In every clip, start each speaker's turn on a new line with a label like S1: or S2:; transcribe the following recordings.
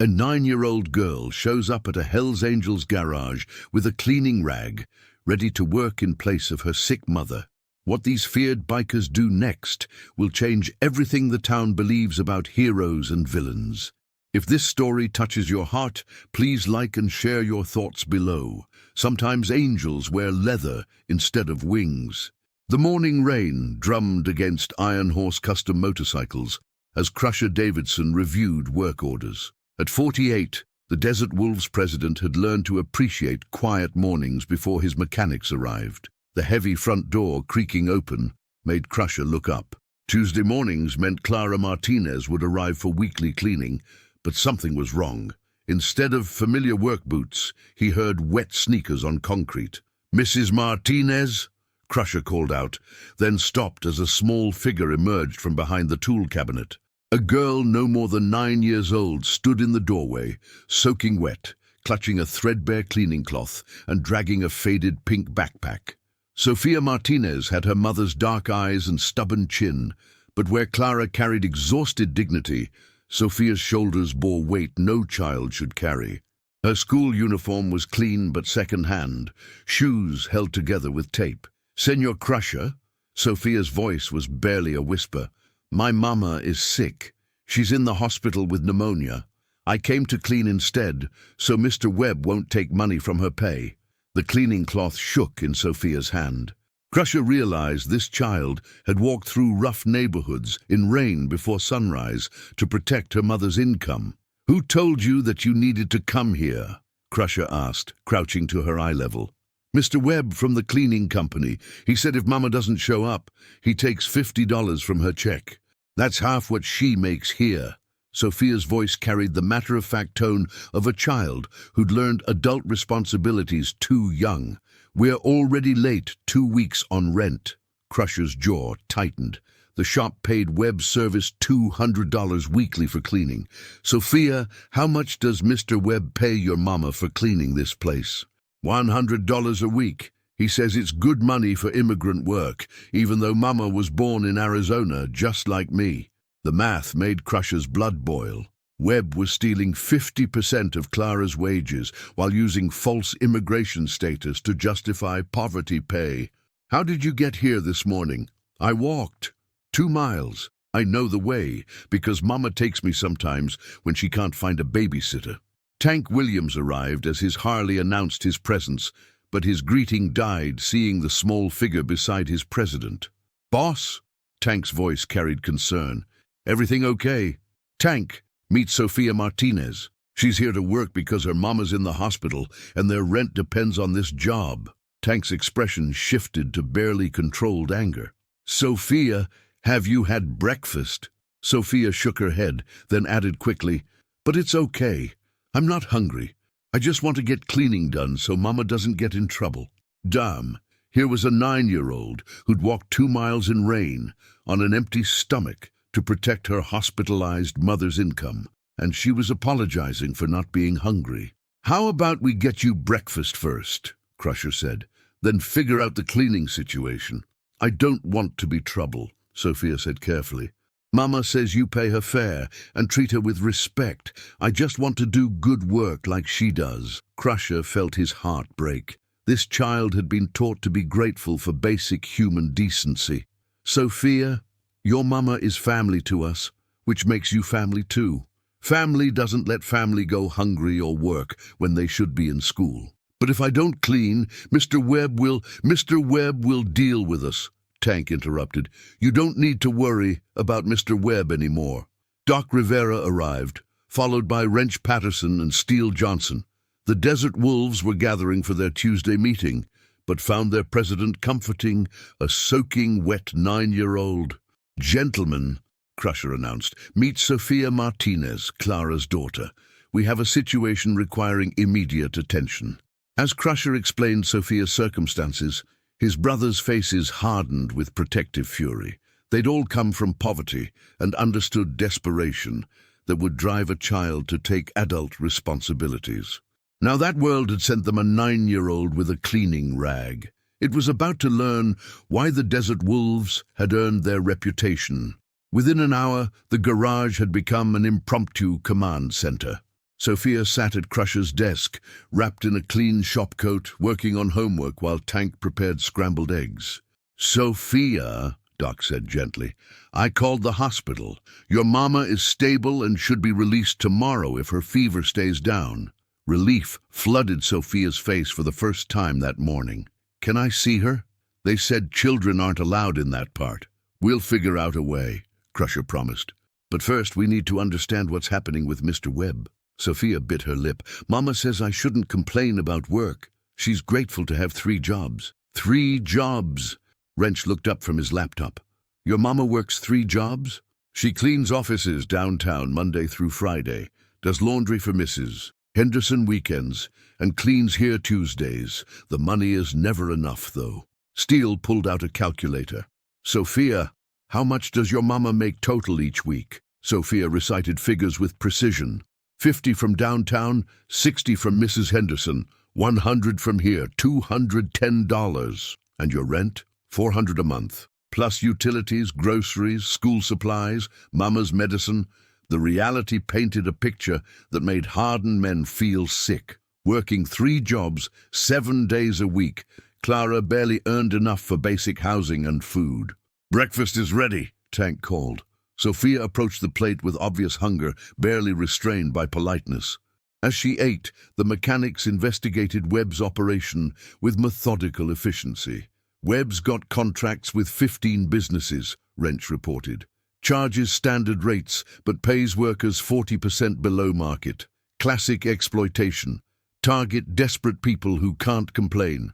S1: A 9-year-old girl shows up at a Hells Angels garage with a cleaning rag, ready to work in place of her sick mother. What these feared bikers do next will change everything the town believes about heroes and villains. If this story touches your heart, please like and share your thoughts below. Sometimes angels wear leather instead of wings. The morning rain drummed against Iron Horse custom motorcycles as Crusher Davidson reviewed work orders. At 48, the Desert Wolves president had learned to appreciate quiet mornings before his mechanics arrived. The heavy front door creaking open made Crusher look up. Tuesday mornings meant Clara Martinez would arrive for weekly cleaning, but something was wrong. Instead of familiar work boots, he heard wet sneakers on concrete. "Mrs. Martinez?" Crusher called out, then stopped as a small figure emerged from behind the tool cabinet. A girl no more than 9 years old stood in the doorway, soaking wet, clutching a threadbare cleaning cloth and dragging a faded pink backpack. Sophia Martinez had her mother's dark eyes and stubborn chin, but where Clara carried exhausted dignity, Sophia's shoulders bore weight no child should carry. Her school uniform was clean but second-hand, shoes held together with tape. "Senor Crusher?" Sophia's voice was barely a whisper. "My mama is sick. She's in the hospital with pneumonia. I came to clean instead, so Mr. Webb won't take money from her pay." The cleaning cloth shook in Sophia's hand. Crusher realized this child had walked through rough neighborhoods in rain before sunrise to protect her mother's income. "Who told you that you needed to come here?" Crusher asked, crouching to her eye level. "Mr. Webb from the cleaning company. He said if Mama doesn't show up, he takes $50 from her check. That's half what she makes here." Sophia's voice carried the matter-of-fact tone of a child who'd learned adult responsibilities too young. "We're already late 2 weeks on rent." Crusher's jaw tightened. The shop paid Webb Service $200 weekly for cleaning. "Sophia, how much does Mr. Webb pay your mama for cleaning this place?" $100 a week. He says it's good money for immigrant work, even though Mama was born in Arizona, just like me. The math made Crusher's blood boil. Webb was stealing 50% of Clara's wages while using false immigration status to justify poverty pay. "How did you get here this morning?" "I walked 2 miles. I know the way because Mama takes me sometimes when she can't find a babysitter." Tank Williams arrived as his Harley announced his presence, but his greeting died seeing the small figure beside his president. "Boss?" Tank's voice carried concern. "Everything okay?" "Tank, meet Sophia Martinez. She's here to work because her mama's in the hospital and their rent depends on this job." Tank's expression shifted to barely controlled anger. "Sophia, have you had breakfast?" Sophia shook her head, then added quickly, "But it's okay. I'm not hungry. I just want to get cleaning done so Mama doesn't get in trouble." Damn, here was a 9-year-old who'd walked 2 miles in rain on an empty stomach to protect her hospitalized mother's income, and she was apologizing for not being hungry. "How about we get you breakfast first?" Crusher said, "then figure out the cleaning situation." "I don't want to be trouble," Sophia said carefully. "Mama says you pay her fair and treat her with respect. I just want to do good work like she does." Crusher felt his heart break. This child had been taught to be grateful for basic human decency. "Sophia, your mama is family to us, which makes you family too. Family doesn't let family go hungry or work when they should be in school." "But if I don't clean, Mr. Webb will deal with us," Tank interrupted. "You don't need to worry about Mr. Webb anymore." Doc Rivera arrived, followed by Wrench Patterson and Steele Johnson. The Desert Wolves were gathering for their Tuesday meeting, but found their president comforting a soaking wet 9-year-old. "Gentlemen," Crusher announced, "meet Sophia Martinez, Clara's daughter. We have a situation requiring immediate attention." As Crusher explained Sophia's circumstances, his brothers' faces hardened with protective fury. They'd all come from poverty and understood desperation that would drive a child to take adult responsibilities. Now that world had sent them a 9-year-old with a cleaning rag. It was about to learn why the Desert Wolves had earned their reputation. Within an hour, the garage had become an impromptu command center. Sophia sat at Crusher's desk, wrapped in a clean shop coat, working on homework while Tank prepared scrambled eggs. "Sophia," Doc said gently, "I called the hospital. Your mama is stable and should be released tomorrow if her fever stays down." Relief flooded Sophia's face for the first time that morning. "Can I see her? They said children aren't allowed in that part." "We'll figure out a way," Crusher promised. "But first we need to understand what's happening with Mr. Webb." Sophia bit her lip. "Mama says I shouldn't complain about work. She's grateful to have 3 jobs. 3 jobs! Wrench looked up from his laptop. "Your mama works 3 jobs? She cleans offices downtown Monday through Friday, does laundry for Mrs. Henderson weekends, and cleans here Tuesdays. The money is never enough, though." Steele pulled out a calculator. "Sophia, how much does your mama make total each week?" Sophia recited figures with precision. 50 from downtown, 60 from Mrs. Henderson, 100 from here, $210. And your rent? $400 a month. Plus utilities, groceries, school supplies, mama's medicine. The reality painted a picture that made hardened men feel sick. Working 3 jobs, 7 days a week, Clara barely earned enough for basic housing and food. "Breakfast is ready," Tank called. Sophia approached the plate with obvious hunger, barely restrained by politeness. As she ate, the mechanics investigated Webb's operation with methodical efficiency. "Webb's got contracts with 15 businesses," Wrench reported. "Charges standard rates, but pays workers 40% below market. Classic exploitation. Target desperate people who can't complain."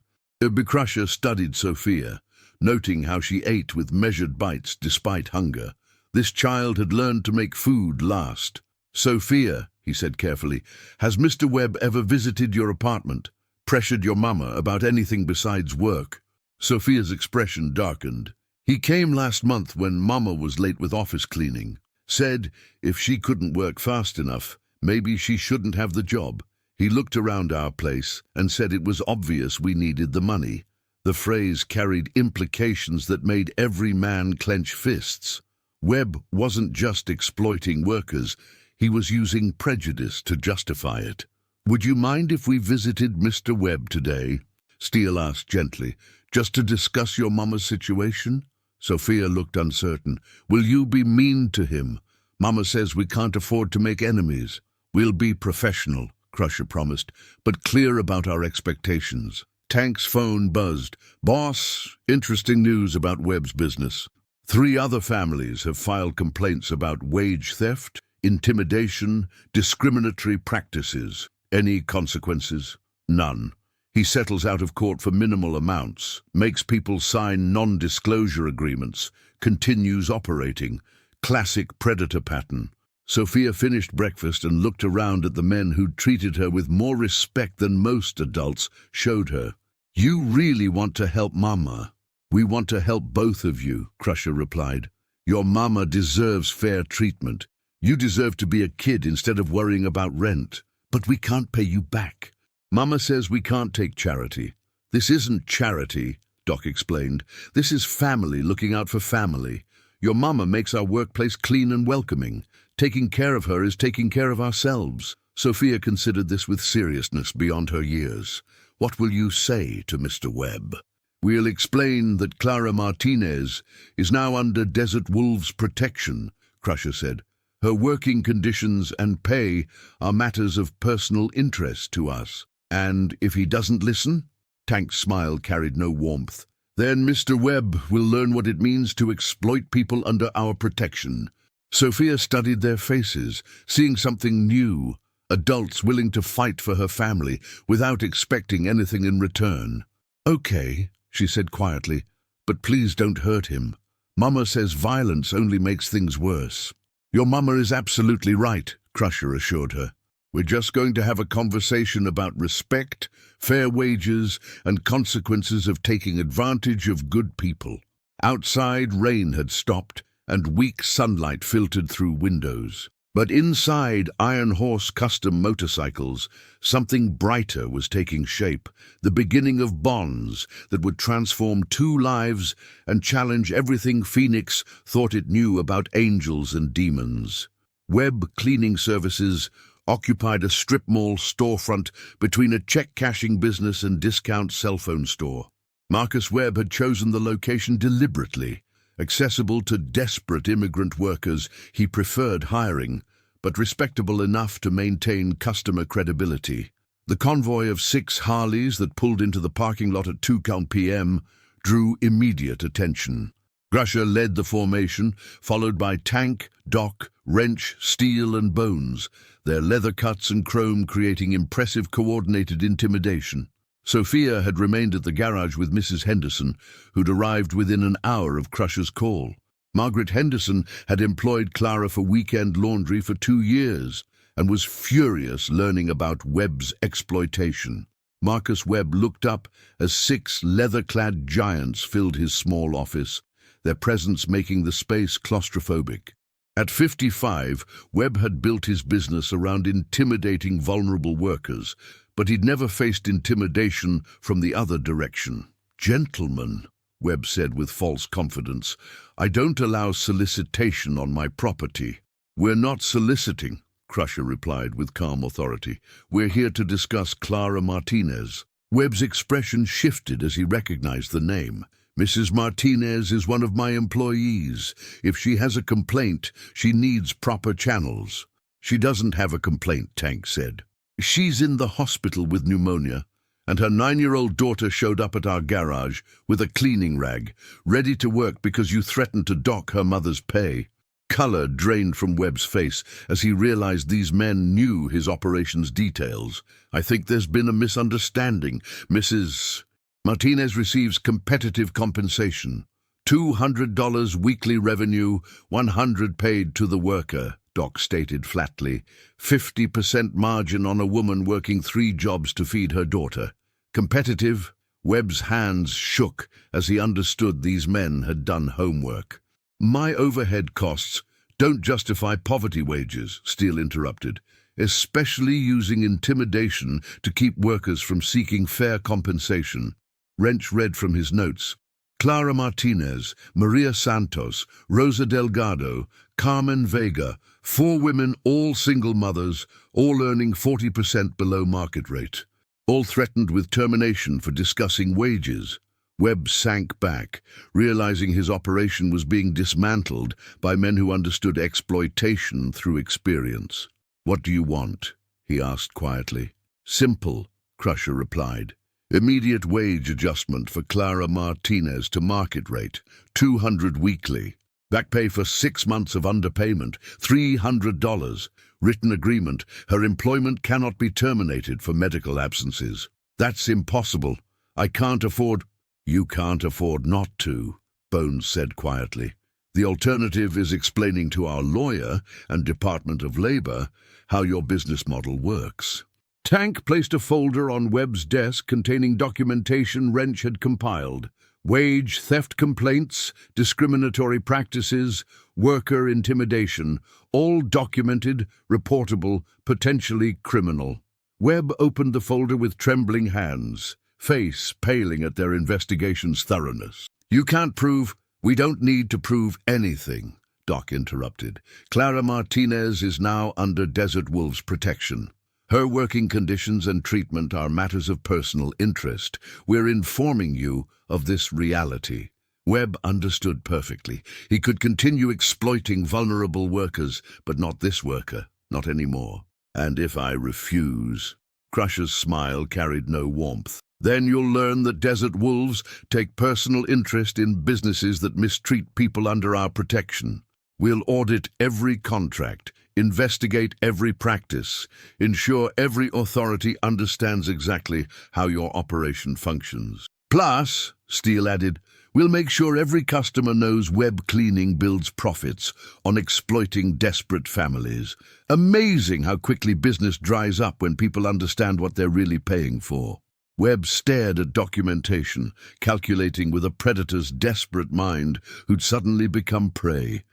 S1: Crusher studied Sophia, noting how she ate with measured bites despite hunger. This child had learned to make food last. "Sophia," he said carefully, "has Mr. Webb ever visited your apartment? Pressured your mama about anything besides work?" Sophia's expression darkened. "He came last month when mama was late with office cleaning. Said if she couldn't work fast enough, maybe she shouldn't have the job. He looked around our place and said it was obvious we needed the money." The phrase carried implications that made every man clench fists. Webb wasn't just exploiting workers, he was using prejudice to justify it. "Would you mind if we visited Mr. Webb today?" Steele asked gently. "Just to discuss your mama's situation?" Sophia looked uncertain. "Will you be mean to him? Mama says we can't afford to make enemies." "We'll be professional," Crusher promised, "but clear about our expectations." Tank's phone buzzed. "Boss, interesting news about Webb's business. 3 other families have filed complaints about wage theft, intimidation, discriminatory practices. Any consequences?" "None. He settles out of court for minimal amounts, makes people sign non-disclosure agreements, continues operating. Classic predator pattern." Sophia finished breakfast and looked around at the men who'd treated her with more respect than most adults showed her. "You really want to help Mama?" "We want to help both of you," Crusher replied. "Your mama deserves fair treatment. You deserve to be a kid instead of worrying about rent. But we can't pay you back. Mama says we can't take charity." "This isn't charity," Doc explained. "This is family looking out for family. Your mama makes our workplace clean and welcoming. Taking care of her is taking care of ourselves." Sophia considered this with seriousness beyond her years. "What will you say to Mr. Webb?" "We'll explain that Clara Martinez is now under Desert Wolves' protection," Crusher said. "Her working conditions and pay are matters of personal interest to us." "And if he doesn't listen?" Tank's smile carried no warmth. "Then Mr. Webb will learn what it means to exploit people under our protection." Sophia studied their faces, seeing something new. Adults willing to fight for her family without expecting anything in return. "Okay," she said quietly, "but please don't hurt him. Mama says violence only makes things worse." "Your mama is absolutely right," Crusher assured her. "We're just going to have a conversation about respect, fair wages, and consequences of taking advantage of good people." Outside, rain had stopped, and weak sunlight filtered through windows. But inside Iron Horse custom motorcycles, something brighter was taking shape, the beginning of bonds that would transform 2 lives and challenge everything Phoenix thought it knew about angels and demons. Webb Cleaning Services occupied a strip mall storefront between a check-cashing business and discount cell phone store. Marcus Webb had chosen the location deliberately. Accessible to desperate immigrant workers he preferred hiring, but respectable enough to maintain customer credibility. The convoy of 6 Harleys that pulled into the parking lot at 2 p.m. drew immediate attention. Crusher led the formation, followed by Tank, Doc, Wrench, Steel and Bones, their leather cuts and chrome creating impressive coordinated intimidation. Sophia had remained at the garage with Mrs. Henderson, who'd arrived within an hour of Crusher's call. Margaret Henderson had employed Clara for weekend laundry for 2 years and was furious learning about Webb's exploitation. Marcus Webb looked up as 6 leather-clad giants filled his small office, their presence making the space claustrophobic. At 55, Webb had built his business around intimidating vulnerable workers, but he'd never faced intimidation from the other direction. "Gentlemen," Webb said with false confidence, "I don't allow solicitation on my property." "We're not soliciting," Crusher replied with calm authority. "We're here to discuss Clara Martinez." Webb's expression shifted as he recognized the name. "Mrs. Martinez is one of my employees. If she has a complaint, she needs proper channels." "She doesn't have a complaint," Tank said. "She's in the hospital with pneumonia, and her 9-year-old daughter showed up at our garage with a cleaning rag, ready to work because you threatened to dock her mother's pay." Color drained from Webb's face as he realized these men knew his operation's details. "I think there's been a misunderstanding. Mrs. Martinez receives competitive compensation. $200 weekly revenue, $100 paid to the worker," Doc stated flatly. 50% margin on a woman working 3 jobs to feed her daughter. Competitive? Webb's hands shook as he understood these men had done homework. "My overhead costs don't justify poverty wages," Steele interrupted, "especially using intimidation to keep workers from seeking fair compensation." Wrench read from his notes. "Clara Martinez, Maria Santos, Rosa Delgado, Carmen Vega, 4 women, all single mothers, all earning 40% below market rate. All threatened with termination for discussing wages." Webb sank back, realizing his operation was being dismantled by men who understood exploitation through experience. "What do you want?" he asked quietly. "Simple," Crusher replied. "Immediate wage adjustment for Clara Martinez to market rate, $200 weekly. Back pay for 6 months of underpayment, $300. Written agreement, her employment cannot be terminated for medical absences." "That's impossible. I can't afford—" "You can't afford not to," Bones said quietly. "The alternative is explaining to our lawyer and Department of Labor how your business model works." Tank placed a folder on Webb's desk containing documentation Wrench had compiled. Wage theft complaints, discriminatory practices, worker intimidation, all documented, reportable, potentially criminal. Webb opened the folder with trembling hands, face paling at their investigation's thoroughness. "You can't prove—" "We don't need to prove anything," Doc interrupted. "Clara Martinez is now under Desert Wolf's protection. Her working conditions and treatment are matters of personal interest. We're informing you of this reality." Webb understood perfectly. He could continue exploiting vulnerable workers, but not this worker, not anymore. "And if I refuse?" Crusher's smile carried no warmth. "Then you'll learn that Desert Wolves take personal interest in businesses that mistreat people under our protection. We'll audit every contract, investigate every practice, ensure every authority understands exactly how your operation functions. Plus," Steele added, "we'll make sure every customer knows Webb Cleaning builds profits on exploiting desperate families. Amazing how quickly business dries up when people understand what they're really paying for." Webb stared at documentation, calculating with a predator's desperate mind who'd suddenly become prey.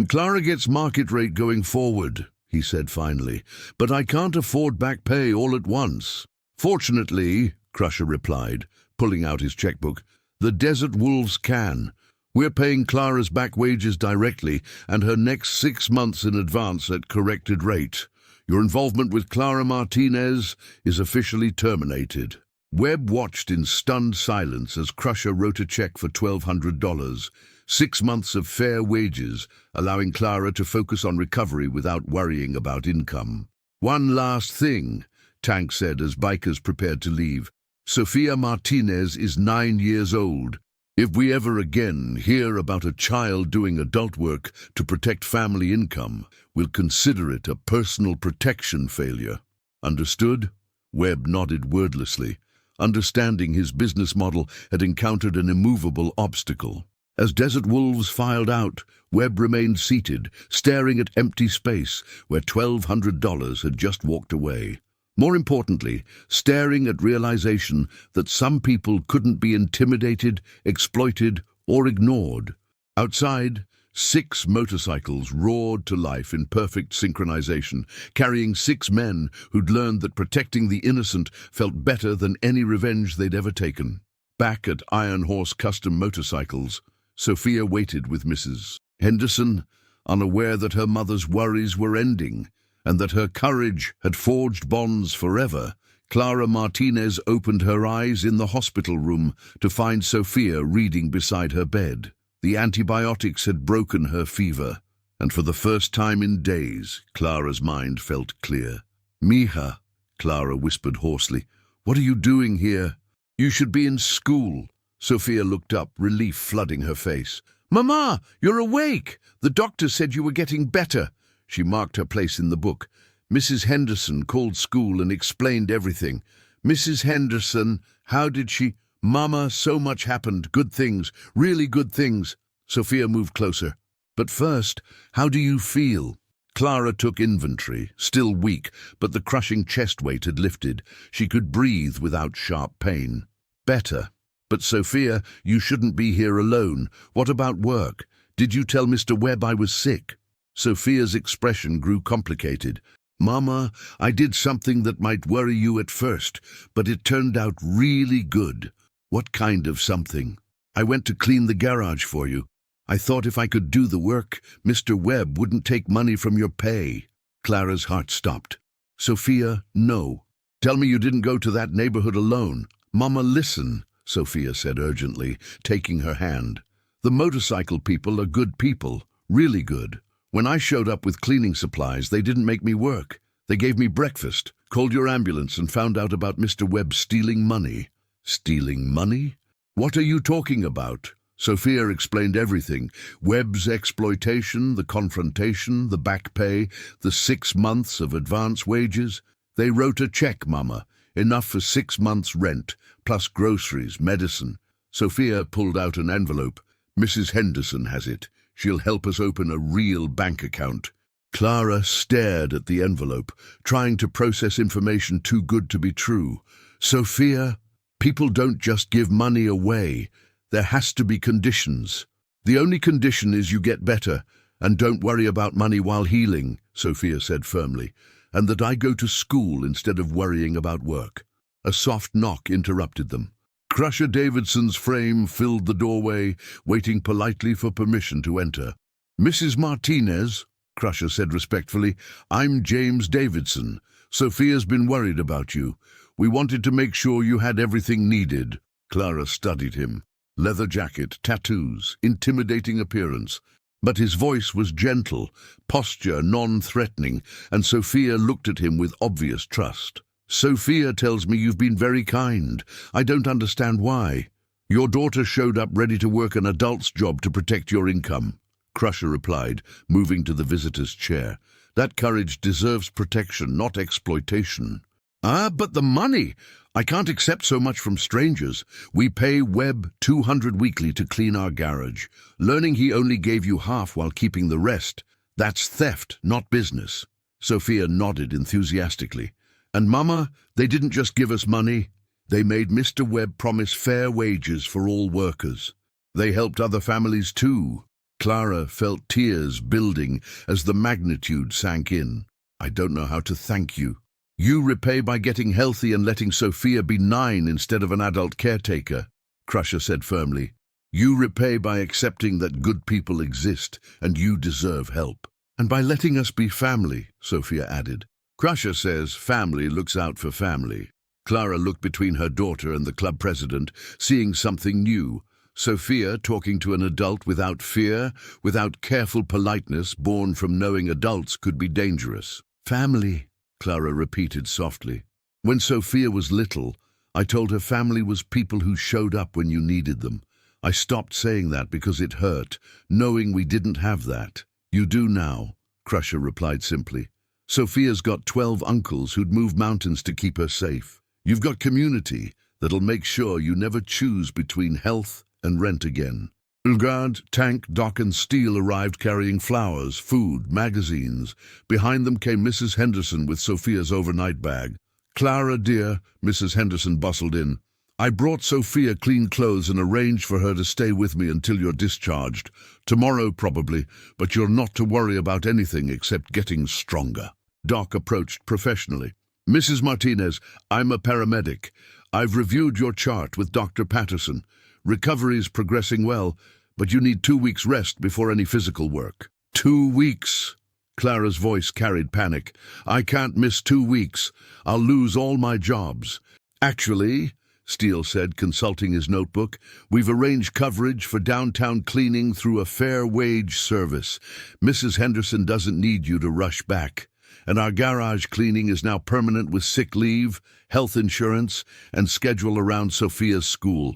S1: "Clara gets market rate going forward," he said finally, "but I can't afford back pay all at once." "Fortunately," Crusher replied, pulling out his checkbook, "the Desert Wolves can. We're paying Clara's back wages directly and her next 6 months in advance at corrected rate. Your involvement with Clara Martinez is officially terminated." Webb watched in stunned silence as Crusher wrote a check for $1,200, 6 months of fair wages, allowing Clara to focus on recovery without worrying about income. "One last thing," Tank said as bikers prepared to leave. "Sofia Martinez is 9 years old. If we ever again hear about a child doing adult work to protect family income, we'll consider it a personal protection failure. Understood?" Webb nodded wordlessly. Understanding his business model had encountered an immovable obstacle. As Desert Wolves filed out, Webb remained seated, staring at empty space where $1,200 had just walked away. More importantly, staring at realization that some people couldn't be intimidated, exploited, or ignored. Outside, 6 motorcycles roared to life in perfect synchronization, carrying 6 men who'd learned that protecting the innocent felt better than any revenge they'd ever taken. Back at Iron Horse Custom Motorcycles, Sophia waited with Mrs. Henderson, unaware that her mother's worries were ending and that her courage had forged bonds forever. Clara Martinez opened her eyes in the hospital room to find Sophia reading beside her bed. The antibiotics had broken her fever, and for the first time in days, Clara's mind felt clear. "Mija," Clara whispered hoarsely, "what are you doing here? You should be in school." Sophia looked up, relief flooding her face. "Mama, you're awake! The doctor said you were getting better." She marked her place in the book. Mrs. Henderson called school and explained everything. "Mrs. Henderson, how did she—" "Mama, so much happened. Good things, really good things." Sophia moved closer. "But first, how do you feel?" Clara took inventory, still weak, but the crushing chest weight had lifted. She could breathe without sharp pain. "Better. But Sophia, you shouldn't be here alone. What about work? Did you tell Mr. Webb I was sick?" Sophia's expression grew complicated. "Mama, I did something that might worry you at first, but it turned out really good." "What kind of something?" "I went to clean the garage for you. I thought if I could do the work, Mr. Webb wouldn't take money from your pay." Clara's heart stopped. "Sophia, no. Tell me you didn't go to that neighborhood alone." "Mama, listen," Sophia said urgently, taking her hand. "The motorcycle people are good people, really good. When I showed up with cleaning supplies, they didn't make me work. They gave me breakfast, called your ambulance, and found out about Mr. Webb stealing money." "Stealing money? What are you talking about?" Sophia explained everything. Webb's exploitation, the confrontation, the back pay, the 6 months of advance wages. "They wrote a check, Mama, enough for 6 months' rent, plus groceries, medicine." Sophia pulled out an envelope. "Mrs. Henderson has it. She'll help us open a real bank account." Clara stared at the envelope, trying to process information too good to be true. "Sophia, people don't just give money away. There has to be conditions." "The only condition is you get better and don't worry about money while healing," Sophia said firmly, "and that I go to school instead of worrying about work." A soft knock interrupted them. Crusher Davidson's frame filled the doorway, waiting politely for permission to enter. "Mrs. Martinez," Crusher said respectfully, "I'm James Davidson. Sophia's been worried about you. We wanted to make sure you had everything needed." Clara studied him. Leather jacket, tattoos, intimidating appearance. But his voice was gentle, posture non-threatening, and Sophia looked at him with obvious trust. "Sophia tells me you've been very kind. I don't understand why." "Your daughter showed up ready to work an adult's job to protect your income," Crusher replied, moving to the visitor's chair. "That courage deserves protection, not exploitation." "Ah, but the money! I can't accept so much from strangers. We pay Webb $200 weekly to clean our garage. Learning he only gave you half while keeping the rest, that's theft, not business." Sophia nodded enthusiastically. "And Mama, they didn't just give us money. They made Mr. Webb promise fair wages for all workers. They helped other families too." Clara felt tears building as the magnitude sank in. "I don't know how to thank you." "You repay by getting healthy and letting Sophia be 9 instead of an adult caretaker," Crusher said firmly. "You repay by accepting that good people exist and you deserve help." "And by letting us be family," Sophia added. Crusher says family looks out for family. Clara looked between her daughter and the club president, seeing something new. Sophia talking to an adult without fear, without careful politeness born from knowing adults could be dangerous. Family, Clara repeated softly. When Sophia was little, I told her family was people who showed up when you needed them. I stopped saying that because it hurt, knowing we didn't have that. You do now, Crusher replied simply. Sophia's got 12 uncles who'd move mountains to keep her safe. You've got community that'll make sure you never choose between health and rent again. Ulgard, Tank, Doc and Steele arrived carrying flowers, food, magazines. Behind them came Mrs. Henderson with Sophia's overnight bag. Clara, dear, Mrs. Henderson bustled in. I brought Sophia clean clothes and arranged for her to stay with me until you're discharged. Tomorrow, probably, but you're not to worry about anything except getting stronger. Doc approached professionally. Mrs. Martinez, I'm a paramedic. I've reviewed your chart with Dr. Patterson. Recovery's progressing well, but you need 2 weeks rest before any physical work. 2 weeks? Clara's voice carried panic. I can't miss 2 weeks. I'll lose all my jobs. Actually, Steele said, consulting his notebook, we've arranged coverage for downtown cleaning through a fair wage service. Mrs. Henderson doesn't need you to rush back. And our garage cleaning is now permanent with sick leave, health insurance, and schedule around Sophia's school.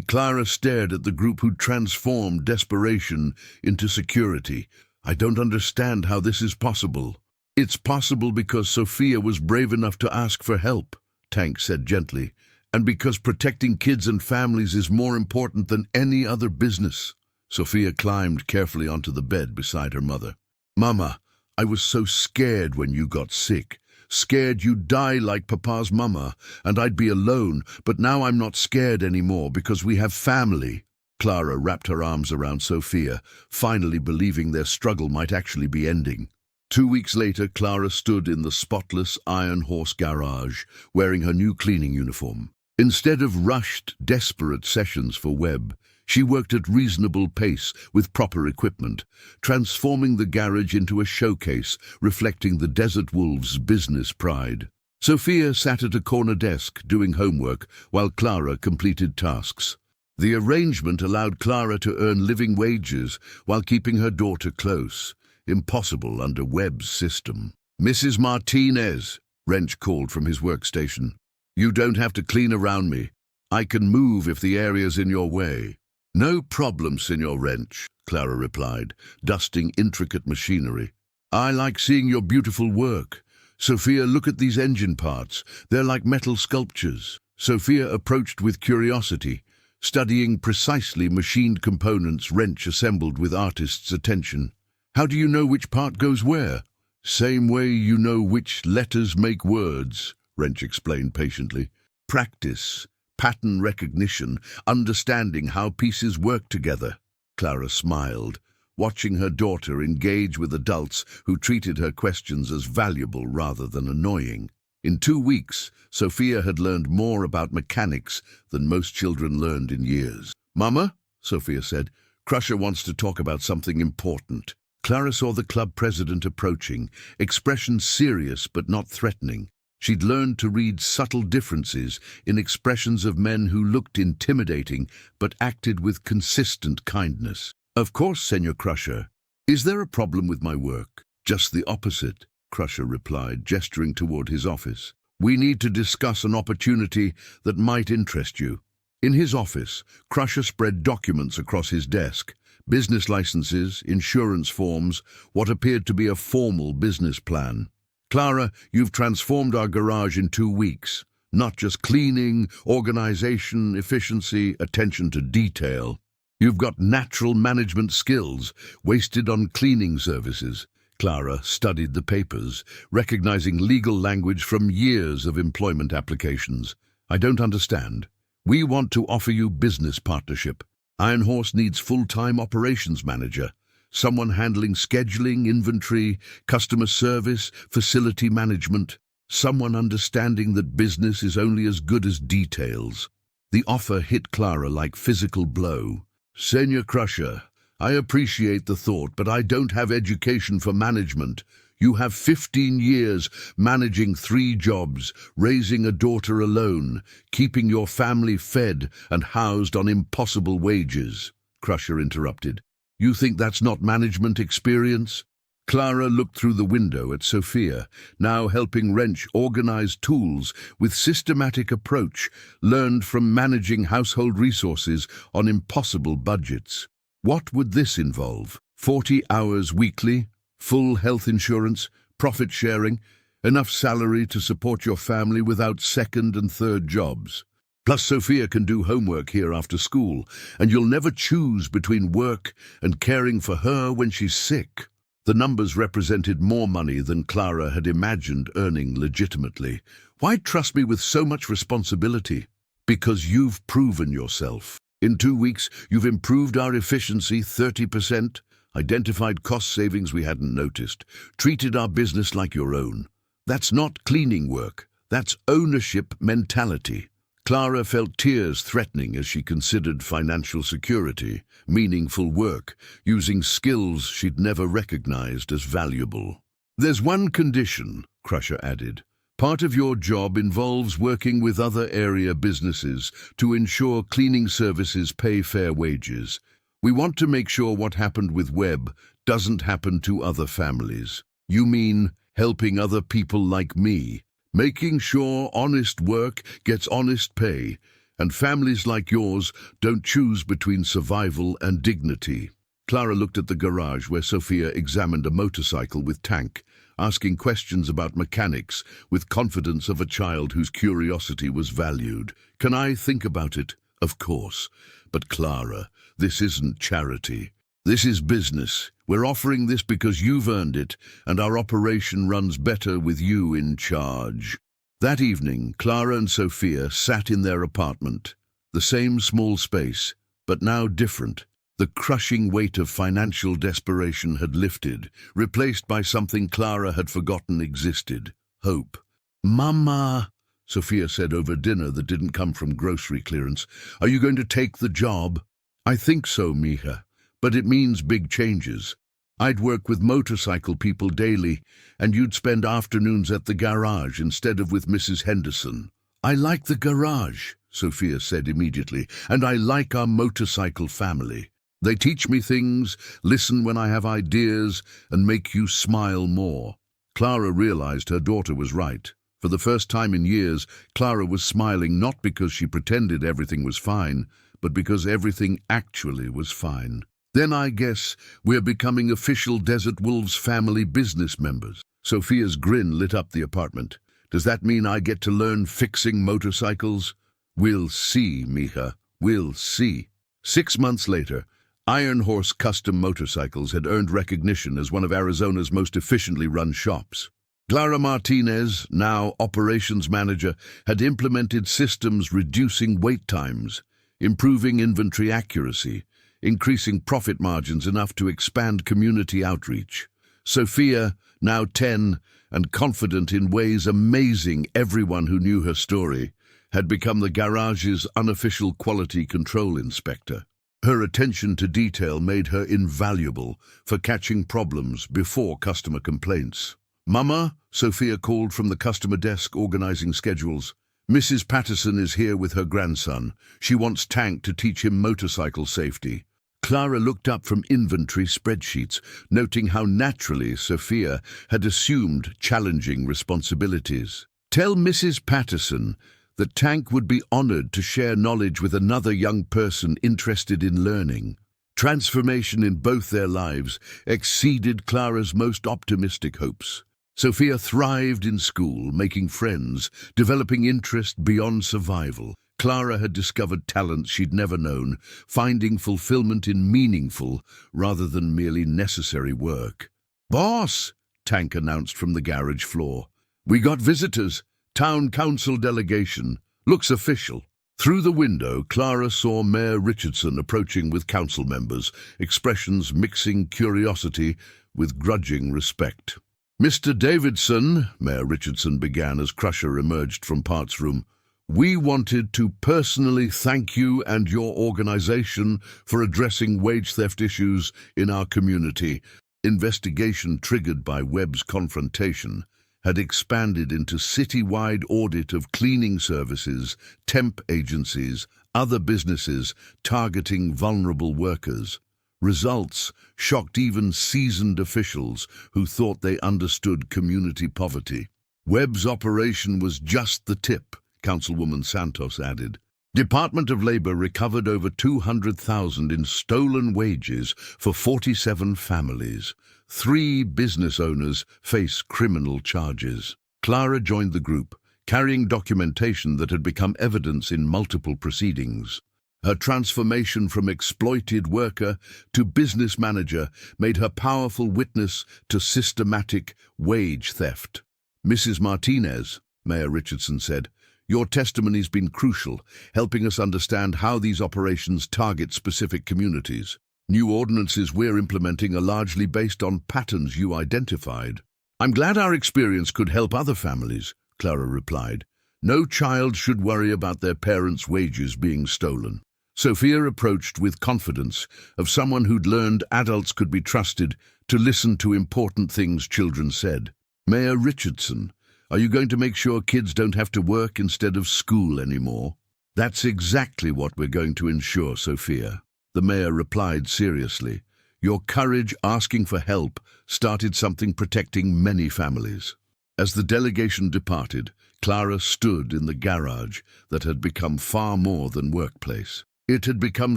S1: Clara stared at the group who'd transformed desperation into security. I don't understand how this is possible. It's possible because Sophia was brave enough to ask for help, Tank said gently, and because protecting kids and families is more important than any other business. Sophia climbed carefully onto the bed beside her mother. Mama, I was so scared when you got sick. Scared you'd die like Papa's mama, and I'd be alone, but now I'm not scared anymore because we have family. Clara wrapped her arms around Sophia, finally believing their struggle might actually be ending. 2 weeks later, Clara stood in the spotless Iron Horse garage, wearing her new cleaning uniform. Instead of rushed, desperate sessions for Webb, she worked at reasonable pace with proper equipment, transforming the garage into a showcase reflecting the Desert Wolves' business pride. Sophia sat at a corner desk doing homework while Clara completed tasks. The arrangement allowed Clara to earn living wages while keeping her daughter close, impossible under Webb's system. Mrs. Martinez, Wrench called from his workstation. You don't have to clean around me. I can move if the area's in your way. No problem, Senor Wrench, Clara replied, dusting intricate machinery. I like seeing your beautiful work. Sophia, look at these engine parts. They're like metal sculptures. Sophia approached with curiosity, studying precisely machined components Wrench assembled with artist's attention. How do you know which part goes where? Same way you know which letters make words, Wrench explained patiently. Practice. Pattern recognition, understanding how pieces work together. Clara smiled, watching her daughter engage with adults who treated her questions as valuable rather than annoying. In 2 weeks, Sophia had learned more about mechanics than most children learned in years. Mama, Sophia said, Crusher wants to talk about something important. Clara saw the club president approaching, expression serious but not threatening. She'd learned to read subtle differences in expressions of men who looked intimidating but acted with consistent kindness. Of course, Senor Crusher. Is there a problem with my work? Just the opposite, Crusher replied, gesturing toward his office. We need to discuss an opportunity that might interest you. In his office, Crusher spread documents across his desk. Business licenses, insurance forms, what appeared to be a formal business plan. Clara, you've transformed our garage in 2 weeks. Not just cleaning, organization, efficiency, attention to detail. You've got natural management skills, wasted on cleaning services. Clara studied the papers, recognizing legal language from years of employment applications. I don't understand. We want to offer you business partnership. Iron Horse needs full-time operations manager. Someone handling scheduling, inventory, customer service, facility management. Someone understanding that business is only as good as details. The offer hit Clara like physical blow. Senor Crusher, I appreciate the thought, but I don't have education for management. You have 15 years managing 3 jobs, raising a daughter alone, keeping your family fed and housed on impossible wages. Crusher interrupted. You think that's not management experience? Clara looked through the window at Sophia, now helping Wrench organize tools with systematic approach learned from managing household resources on impossible budgets. What would this involve? 40 hours weekly, full health insurance, profit sharing, enough salary to support your family without second and third jobs. Plus Sophia can do homework here after school, and you'll never choose between work and caring for her when she's sick. The numbers represented more money than Clara had imagined earning legitimately. Why trust me with so much responsibility? Because you've proven yourself. In 2 weeks, you've improved our efficiency 30%, identified cost savings we hadn't noticed, treated our business like your own. That's not cleaning work. That's ownership mentality. Clara felt tears threatening as she considered financial security, meaningful work, using skills she'd never recognized as valuable. There's one condition, Crusher added. Part of your job involves working with other area businesses to ensure cleaning services pay fair wages. We want to make sure what happened with Webb doesn't happen to other families. You mean helping other people like me? Making sure honest work gets honest pay, and families like yours don't choose between survival and dignity. Clara looked at the garage where Sophia examined a motorcycle with tank, asking questions about mechanics with confidence of a child whose curiosity was valued. Can I think about it? Of course. But Clara, this isn't charity. This is business. We're offering this because you've earned it, and our operation runs better with you in charge. That evening, Clara and Sophia sat in their apartment. The same small space, but now different. The crushing weight of financial desperation had lifted, replaced by something Clara had forgotten existed: hope. "Mama," Sophia said over dinner that didn't come from grocery clearance, "are you going to take the job?" "I think so, Mija. But it means big changes. I'd work with motorcycle people daily, and you'd spend afternoons at the garage instead of with Mrs. Henderson." "I like the garage," Sophia said immediately, "and I like our motorcycle family. They teach me things, listen when I have ideas, and make you smile more." Clara realized her daughter was right. For the first time in years, Clara was smiling not because she pretended everything was fine, but because everything actually was fine. "Then I guess we're becoming official Desert Wolves family business members." Sophia's grin lit up the apartment. "Does that mean I get to learn fixing motorcycles?" "We'll see, Mija. We'll see." 6 months later, Iron Horse Custom Motorcycles had earned recognition as one of Arizona's most efficiently run shops. Clara Martinez, now operations manager, had implemented systems reducing wait times, improving inventory accuracy, increasing profit margins enough to expand community outreach. Sophia, now 10, and confident in ways amazing everyone who knew her story, had become the garage's unofficial quality control inspector. Her attention to detail made her invaluable for catching problems before customer complaints. "Mama," Sophia called from the customer desk organizing schedules. "Mrs. Patterson is here with her grandson. She wants Tank to teach him motorcycle safety." Clara looked up from inventory spreadsheets, noting how naturally Sophia had assumed challenging responsibilities. "Tell Mrs. Patterson that Tank would be honored to share knowledge with another young person interested in learning." Transformation in both their lives exceeded Clara's most optimistic hopes. Sophia thrived in school, making friends, developing interest beyond survival. Clara had discovered talents she'd never known, finding fulfillment in meaningful rather than merely necessary work. "Boss," Tank announced from the garage floor. "We got visitors. Town council delegation. Looks official." Through the window, Clara saw Mayor Richardson approaching with council members, expressions mixing curiosity with grudging respect. "Mr. Davidson," Mayor Richardson began as Crusher emerged from Parts Room, "we wanted to personally thank you and your organization for addressing wage theft issues in our community. investigation triggered by Webb's confrontation had expanded into citywide audit of cleaning services, temp agencies, other businesses targeting vulnerable workers. Results shocked even seasoned officials who thought they understood community poverty. Webb's operation was just the tip, Councilwoman Santos added. Department of Labor recovered over $200,000 in stolen wages for 47 families. 3 business owners face criminal charges. Clara joined the group, carrying documentation that had become evidence in multiple proceedings. Her transformation from exploited worker to business manager made her powerful witness to systematic wage theft. Mrs. Martinez, Mayor Richardson said, your testimony's been crucial, helping us understand how these operations target specific communities. New ordinances we're implementing are largely based on patterns you identified. I'm glad our experience could help other families, Clara replied. No child should worry about their parents' wages being stolen. Sophia approached with confidence of someone who'd learned adults could be trusted to listen to important things children said. Mayor Richardson, are you going to make sure kids don't have to work instead of school anymore? That's exactly what we're going to ensure, Sophia, the mayor replied seriously. Your courage asking for help started something protecting many families. As the delegation departed, Clara stood in the garage that had become far more than workplace. It had become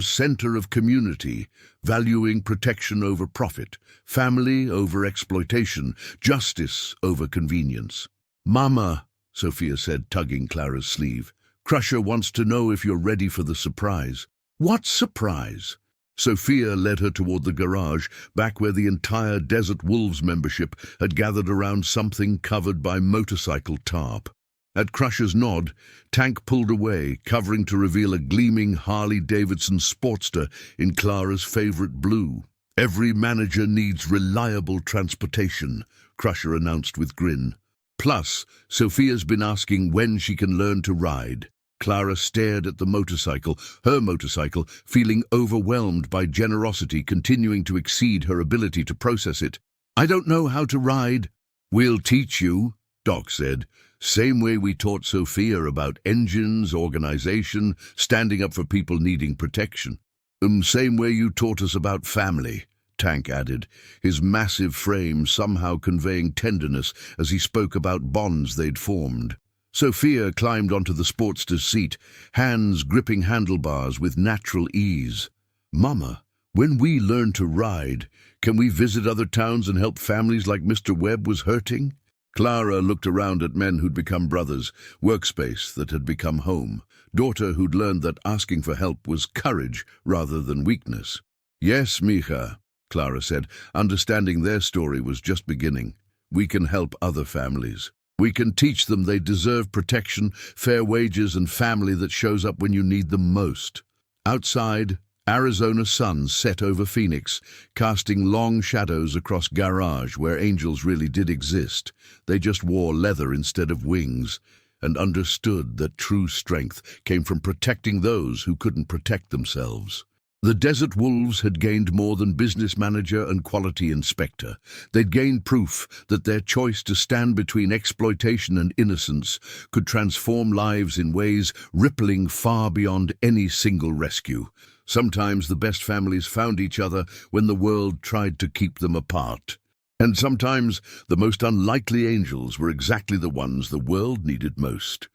S1: center of community, valuing protection over profit, family over exploitation, justice over convenience. Mama, Sophia said, tugging Clara's sleeve, Crusher wants to know if you're ready for the surprise. What surprise? Sophia led her toward the garage, back where the entire Desert Wolves membership had gathered around something covered by motorcycle tarp. At Crusher's nod, Tank pulled away, covering to reveal a gleaming Harley-Davidson Sportster in Clara's favorite blue. Every manager needs reliable transportation, Crusher announced with grin. Plus, Sophia's been asking when she can learn to ride. Clara stared at the motorcycle, her motorcycle, feeling overwhelmed by generosity continuing to exceed her ability to process it. I don't know how to ride. We'll teach you, Doc said. Same way we taught Sophia about engines, organization, standing up for people needing protection. Same way you taught us about family, Tank added, his massive frame somehow conveying tenderness as he spoke about bonds they'd formed. Sophia climbed onto the Sportster's seat, hands gripping handlebars with natural ease. Mama, when we learn to ride, can we visit other towns and help families like Mr. Webb was hurting? Clara looked around at men who'd become brothers, workspace that had become home, daughter who'd learned that asking for help was courage rather than weakness. Yes, mija, Clara said, understanding their story was just beginning. We can help other families. We can teach them they deserve protection, fair wages, and family that shows up when you need them most. Outside, Arizona sun set over Phoenix, casting long shadows across garage where angels really did exist. They just wore leather instead of wings, and understood that true strength came from protecting those who couldn't protect themselves. The Desert Wolves had gained more than business manager and quality inspector. They'd gained proof that their choice to stand between exploitation and innocence could transform lives in ways rippling far beyond any single rescue. Sometimes the best families found each other when the world tried to keep them apart. And sometimes the most unlikely angels were exactly the ones the world needed most.